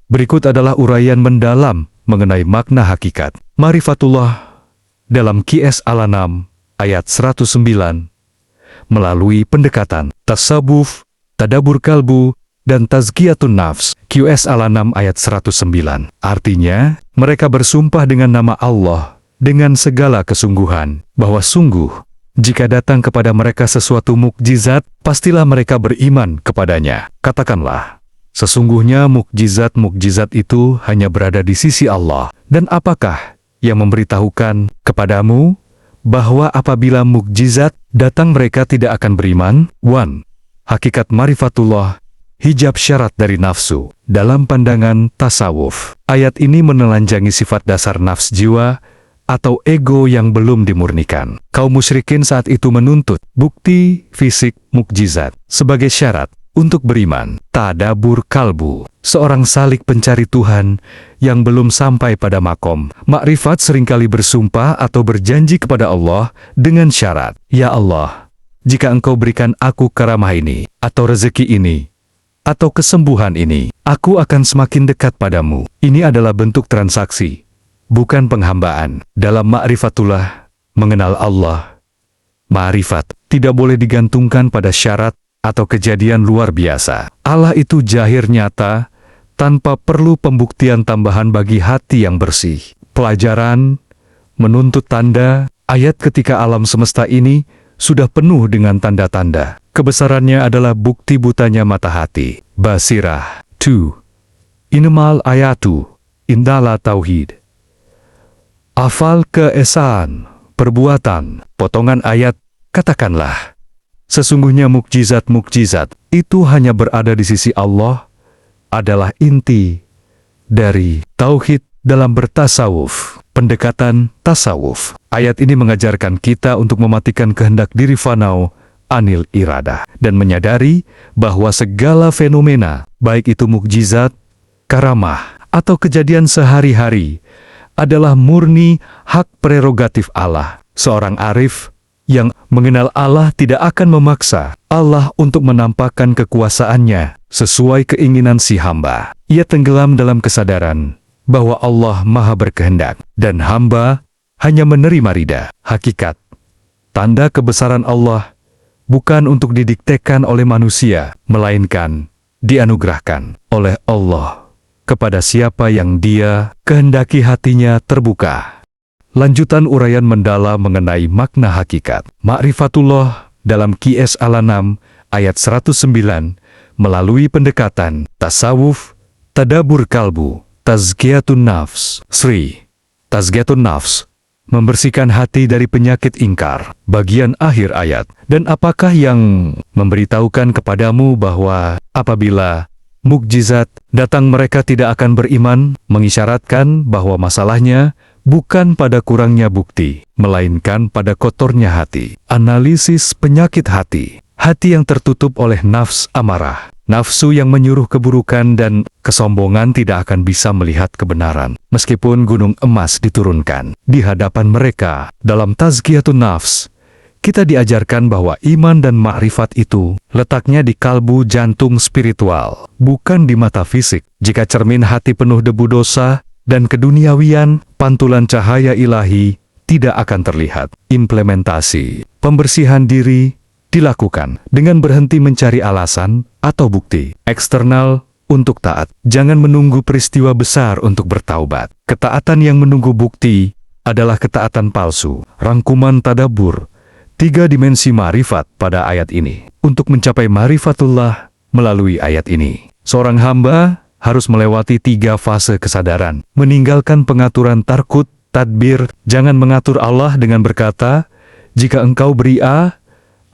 Berikut adalah uraian mendalam mengenai makna hakikat Ma'rifatullah dalam QS Al-An'am ayat 109 melalui pendekatan tasawuf, tadabur kalbu, dan tazkiyatun nafs. QS Al-An'am ayat 109. Artinya, mereka bersumpah dengan nama Allah dengan segala kesungguhan bahwa sungguh jika datang kepada mereka sesuatu mukjizat, pastilah mereka beriman kepadanya. Katakanlah, sesungguhnya mukjizat-mukjizat itu hanya berada di sisi Allah. Dan apakah yang memberitahukan kepadamu bahwa apabila mukjizat datang mereka tidak akan beriman? 1. Hakikat Ma'rifatullah, hijab syarat dari nafsu. Dalam pandangan tasawuf, ayat ini menelanjangi sifat dasar nafs jiwa atau ego yang belum dimurnikan. Kaum musyrikin saat itu menuntut bukti fisik mukjizat sebagai syarat untuk beriman. Tadabur kalbu, seorang salik pencari Tuhan yang belum sampai pada makom makrifat seringkali bersumpah atau berjanji kepada Allah dengan syarat, "Ya Allah, jika Engkau berikan aku karamah ini, atau rezeki ini, atau kesembuhan ini, aku akan semakin dekat padamu." Ini adalah bentuk transaksi, bukan penghambaan. Dalam Ma'rifatullah, mengenal Allah, ma'rifat tidak boleh digantungkan pada syarat atau kejadian luar biasa. Allah itu zahir nyata, tanpa perlu pembuktian tambahan bagi hati yang bersih. Pelajaran menuntut tanda, ayat ketika alam semesta ini sudah penuh dengan tanda-tanda. Kebesarannya adalah bukti butanya mata hati. Basirah 2. Innamal ayatu indala tauhid. Afal keesaan, perbuatan, potongan ayat, katakanlah, sesungguhnya mukjizat-mukjizat itu hanya berada di sisi Allah, adalah inti dari tauhid dalam bertasawuf. Pendekatan tasawuf. Ayat ini mengajarkan kita untuk mematikan kehendak diri fanau, anil iradah, dan menyadari bahwa segala fenomena, baik itu mukjizat, karamah, atau kejadian sehari-hari, adalah murni hak prerogatif Allah. Seorang arif yang mengenal Allah tidak akan memaksa Allah untuk menampakkan kekuasaannya sesuai keinginan si hamba. Ia tenggelam dalam kesadaran bahwa Allah Maha berkehendak, dan hamba hanya menerima ridha. Hakikat, tanda kebesaran Allah bukan untuk didiktekan oleh manusia, melainkan dianugerahkan oleh Allah kepada siapa yang Dia kehendaki hatinya terbuka. Lanjutan uraian mendalam mengenai makna hakikat Ma'rifatullah dalam QS Al-An'am ayat 109 melalui pendekatan tasawuf, tadabur kalbu, tazkiyatun nafs. Sri, tazkiyatun nafs, membersihkan hati dari penyakit ingkar. Bagian akhir ayat, dan apakah yang memberitahukan kepadamu bahwa apabila mukjizat datang mereka tidak akan beriman, mengisyaratkan bahwa masalahnya bukan pada kurangnya bukti, melainkan pada kotornya hati. Analisis penyakit hati. Hati yang tertutup oleh nafs amarah, nafsu yang menyuruh keburukan dan kesombongan tidak akan bisa melihat kebenaran. Meskipun gunung emas diturunkan di hadapan mereka. Dalam tazkiyatun nafs, kita diajarkan bahwa iman dan ma'rifat itu letaknya di kalbu jantung spiritual, bukan di mata fisik. Jika cermin hati penuh debu dosa dan keduniawian, pantulan cahaya ilahi tidak akan terlihat. Implementasi pembersihan diri dilakukan dengan berhenti mencari alasan atau bukti eksternal untuk taat. Jangan menunggu peristiwa besar untuk bertaubat. Ketaatan yang menunggu bukti adalah ketaatan palsu. Rangkuman tadabur 3 dimensi ma'rifat pada ayat ini. Untuk mencapai ma'rifatullah melalui ayat ini, seorang hamba harus melewati 3 fase kesadaran. Meninggalkan pengaturan tarkut, tadbir. Jangan mengatur Allah dengan berkata, "Jika engkau beri A,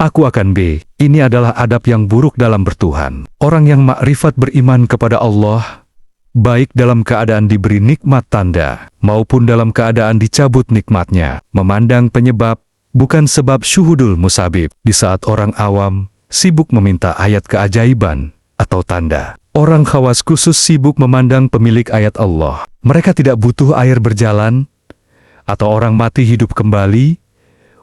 aku akan B." Ini adalah adab yang buruk dalam bertuhan. Orang yang makrifat beriman kepada Allah, baik dalam keadaan diberi nikmat tanda, maupun dalam keadaan dicabut nikmatnya, memandang penyebab, bukan sebab syuhudul musabib. Di saat orang awam sibuk meminta ayat keajaiban atau tanda, orang khawas khusus sibuk memandang pemilik ayat Allah. Mereka tidak butuh air berjalan atau orang mati hidup kembali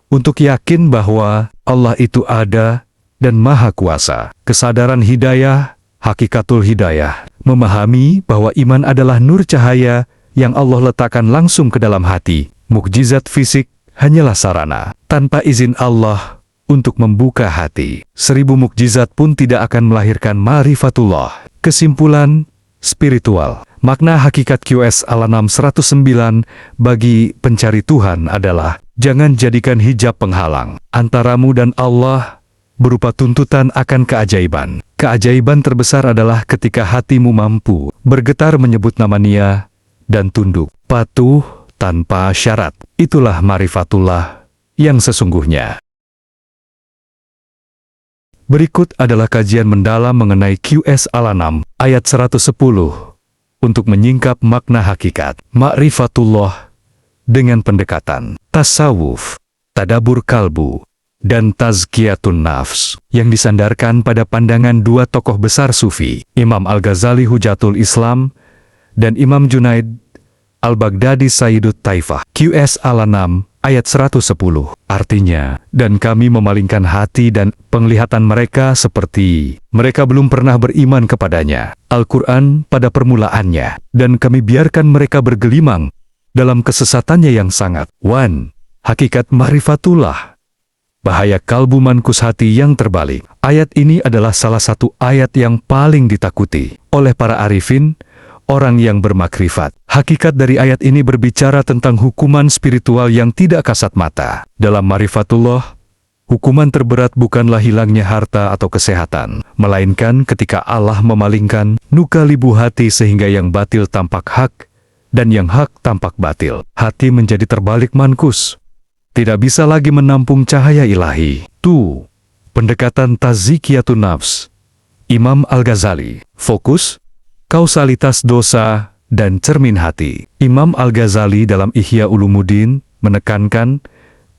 untuk yakin bahwa Allah itu ada dan maha kuasa. Kesadaran hidayah Hakikatul hidayah, memahami bahwa iman adalah nur cahaya yang Allah letakkan langsung ke dalam hati. Mukjizat fisik hanyalah sarana, tanpa izin Allah untuk membuka hati. 1000 mukjizat pun tidak akan melahirkan ma'rifatullah. Kesimpulan spiritual. Makna hakikat QS Al-An'am 109 bagi pencari Tuhan adalah, jangan jadikan hijab penghalang antaramu dan Allah berupa tuntutan akan keajaiban. Keajaiban terbesar adalah ketika hatimu mampu bergetar menyebut nama Nia dan tunduk, patuh tanpa syarat. Itulah ma'rifatullah yang sesungguhnya. Berikut adalah kajian mendalam mengenai QS Al-An'am ayat 110 untuk menyingkap makna hakikat ma'rifatullah dengan pendekatan tasawuf, tadabur kalbu, dan tazkiyatun nafs yang disandarkan pada pandangan dua tokoh besar sufi, Imam Al-Ghazali Hujatul Islam dan Imam Junaid Al-Baghdadi Sayyidut Taifah. QS Al-An'am ayat 110 artinya, dan kami memalingkan hati dan penglihatan mereka seperti mereka belum pernah beriman kepadanya, Al-Quran pada permulaannya, dan kami biarkan mereka bergelimang dalam kesesatannya yang sangat. Hakikat ma'rifatullah, bahaya kalbu mankus hati yang terbalik. Ayat ini adalah salah satu ayat yang paling ditakuti oleh para arifin, orang yang bermakrifat. Hakikat dari ayat ini berbicara tentang hukuman spiritual yang tidak kasat mata. Dalam ma'rifatullah, hukuman terberat bukanlah hilangnya harta atau kesehatan, melainkan ketika Allah memalingkan nukalibu hati sehingga yang batil tampak hak dan yang hak tampak batil. Hati menjadi terbalik mankus, tidak bisa lagi menampung cahaya ilahi. Pendekatan tazkiyatun nafs. Imam Al-Ghazali, fokus, kausalitas dosa, dan cermin hati. Imam Al-Ghazali dalam Ihya Ulumuddin menekankan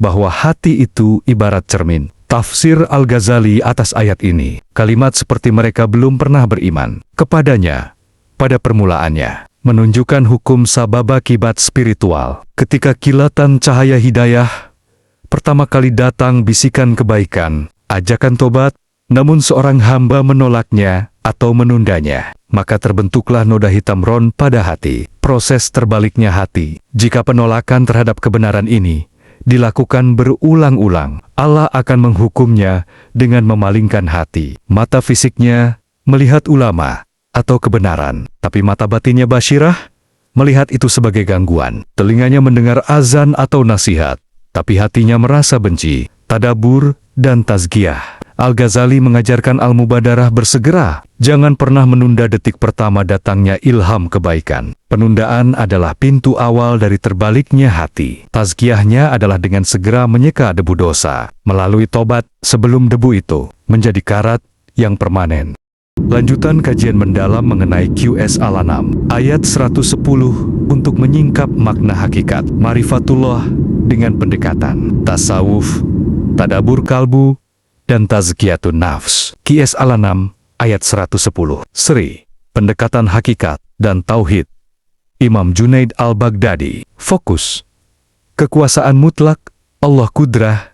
bahwa hati itu ibarat cermin. Tafsir Al-Ghazali atas ayat ini, kalimat seperti mereka belum pernah beriman kepadanya pada permulaannya, menunjukkan hukum sabab akibat spiritual. Ketika kilatan cahaya hidayah pertama kali datang, bisikan kebaikan, ajakan tobat, namun seorang hamba menolaknya atau menundanya, maka terbentuklah noda hitam ron pada hati. Proses terbaliknya hati, jika penolakan terhadap kebenaran ini dilakukan berulang-ulang, Allah akan menghukumnya dengan memalingkan hati. Mata fisiknya melihat ulama atau kebenaran, tapi mata batinnya basyirah melihat itu sebagai gangguan. Telinganya mendengar azan atau nasihat, tapi hatinya merasa benci. Tadabur dan tazkiyah. Al-Ghazali mengajarkan al-mubadarah bersegera. Jangan pernah menunda detik pertama datangnya ilham kebaikan. Penundaan adalah pintu awal dari terbaliknya hati. Tazkiyahnya adalah dengan segera menyeka debu dosa, melalui tobat sebelum debu itu menjadi karat yang permanen. Lanjutan kajian mendalam mengenai QS Al-An'am ayat 110 untuk menyingkap makna hakikat ma'rifatullah dengan pendekatan tasawuf, tadabur kalbu, dan tazkiyatun nafs. QS Al-An'am ayat 110. Seri, pendekatan hakikat dan tauhid. Imam Junaid Al-Baghdadi, fokus, kekuasaan mutlak, Allah kudrah,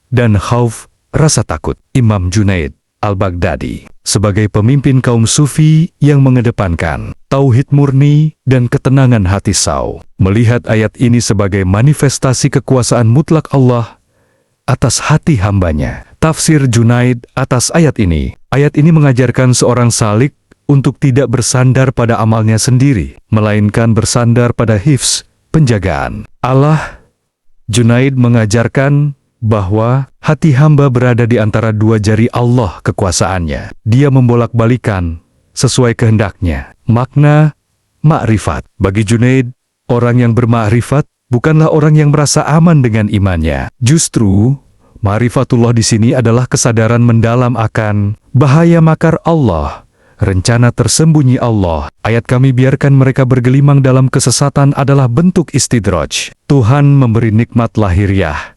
dan khauf, rasa takut. Imam Junaid Al-Baghdadi, sebagai pemimpin kaum sufi yang mengedepankan tauhid murni dan ketenangan hati saw, melihat ayat ini sebagai manifestasi kekuasaan mutlak Allah atas hati hambanya. Tafsir Junaid atas ayat ini mengajarkan seorang salik untuk tidak bersandar pada amalnya sendiri, melainkan bersandar pada hifz, penjagaan Allah. Junaid mengajarkan bahwa hati hamba berada di antara dua jari Allah kekuasaannya. Dia membolak-balikan sesuai kehendaknya. Makna ma'rifat. Bagi Junaid, orang yang bermakrifat bukanlah orang yang merasa aman dengan imannya. Justru, ma'rifatullah di sini adalah kesadaran mendalam akan bahaya makar Allah, rencana tersembunyi Allah. Ayat kami biarkan mereka bergelimang dalam kesesatan adalah bentuk istidraj. Tuhan memberi nikmat lahiriah,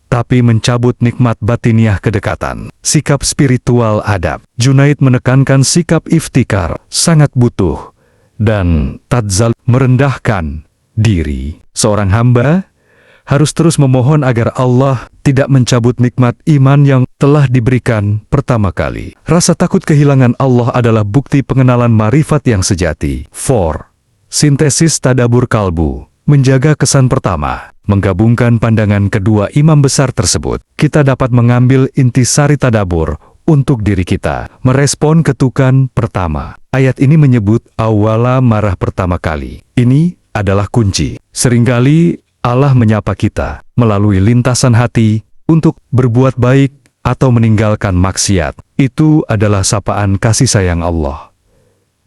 tapi mencabut nikmat batiniah kedekatan. Sikap spiritual adab. Junaid menekankan sikap iftikar, sangat butuh, dan tadzal, merendahkan diri. Seorang hamba harus terus memohon agar Allah tidak mencabut nikmat iman yang telah diberikan pertama kali. Rasa takut kehilangan Allah adalah bukti pengenalan marifat yang sejati. 4. Sintesis tadabur kalbu. Menjaga kesan pertama, menggabungkan pandangan kedua imam besar tersebut, kita dapat mengambil intisari tadabur untuk diri kita. Merespon ketukan pertama. Ayat ini menyebut awala marah pertama kali. Ini adalah kunci. Seringkali Allah menyapa kita melalui lintasan hati untuk berbuat baik atau meninggalkan maksiat. Itu adalah sapaan kasih sayang Allah.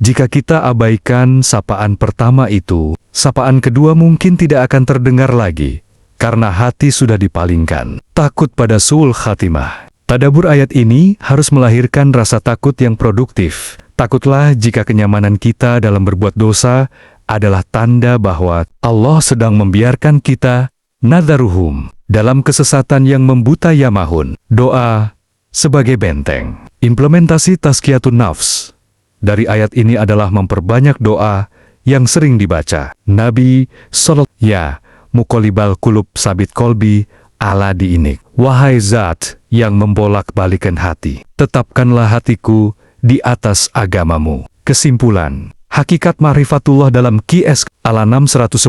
Jika kita abaikan sapaan pertama itu, sapaan kedua mungkin tidak akan terdengar lagi, karena hati sudah dipalingkan. Takut pada su'ul khatimah. Tadabur ayat ini harus melahirkan rasa takut yang produktif. Takutlah jika kenyamanan kita dalam berbuat dosa adalah tanda bahwa Allah sedang membiarkan kita nadharuhum dalam kesesatan yang membuta yamahun. Doa sebagai benteng. Implementasi tazkiyatun nafs dari ayat ini adalah memperbanyak doa yang sering dibaca. Nabi Sallallahu ya muqallibal qulub sabit kolbi ala diinik. Wahai zat yang membolak-balikan hati, tetapkanlah hatiku di atas agamamu. Kesimpulan, hakikat ma'rifatullah dalam QS Al-An'am 110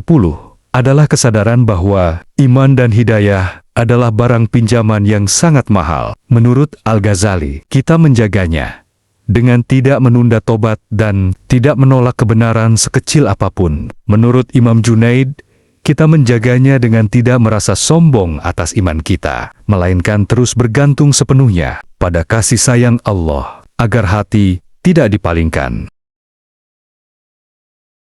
adalah kesadaran bahwa iman dan hidayah adalah barang pinjaman yang sangat mahal. Menurut Al-Ghazali, kita menjaganya dengan tidak menunda tobat dan tidak menolak kebenaran sekecil apapun. Menurut Imam Junaid, kita menjaganya dengan tidak merasa sombong atas iman kita, melainkan terus bergantung sepenuhnya pada kasih sayang Allah, agar hati tidak dipalingkan.